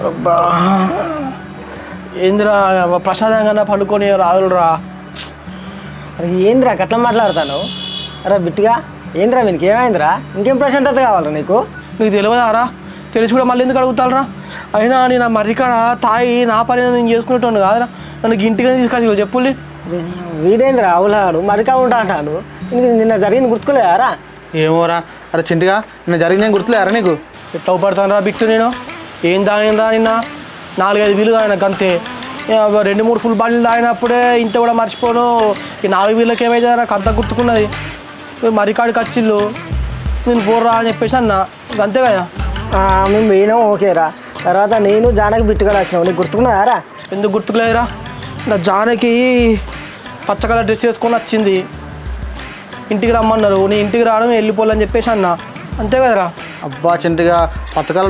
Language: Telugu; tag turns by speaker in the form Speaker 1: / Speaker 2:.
Speaker 1: అబ్బా ఏందిరా ప్రసాదంగా పండుకొని రాదురా.
Speaker 2: అరే ఏంద్రా గట్లా మాట్లాడతాను? అరే బిట్టుగా ఏంద్రా మీకు ఏమైందిరా? ఇంకేం ప్రశాంతత కావాలరా నీకు?
Speaker 1: నీకు తెలియదారా? తెలిసి కూడా మళ్ళీ ఎందుకు అడుగుతారా? అయినా నేను మరికాడ తాయి నా పని నేను చేసుకునేటోను కాదురా. నన్ను ఇంటికి తీసుకొచ్చి చెప్పుల్లి.
Speaker 2: వీడేంద్రా అవులాడు మరికా ఉంటా అంటాడు. నిన్న జరిగింది గుర్తుకోలేదారా?
Speaker 3: ఏమోరా. అరే చింటిగా నిన్న జరిగింది గుర్తులేరా నీకు?
Speaker 1: ఎట్లా పడతాను రా బిట్టు నేను? ఏం తాగినరా నిన్న? 4-5 వీలు తాగినాక అంతే. 2-3 ఫుల్ బాటిల్ తాగినప్పుడే ఇంత కూడా మర్చిపోను. ఈ 4 వీళ్ళకి ఏమైతే నాకు అంత గుర్తుకున్నది. మరికాడికి వచ్చిళ్ళు నేను పోర్రా అని చెప్పేసి అన్న అంతే కదా.
Speaker 2: మేము పోయినాం ఓకేరా. తర్వాత నేను జానకి బిట్టుగా వచ్చినావు. నీకు గుర్తుకున్నారా?
Speaker 1: ఎందుకు గుర్తుకులేదురా? నా జానకి పచ్చ కలర్ డ్రెస్ వేసుకొని వచ్చింది. ఇంటికి రమ్మన్నారు. నీ ఇంటికి రావడం వెళ్ళిపోవాలని చెప్పేసి అన్న అంతే కదరా.
Speaker 3: అబ్బా చింటిగా పచ్చకాల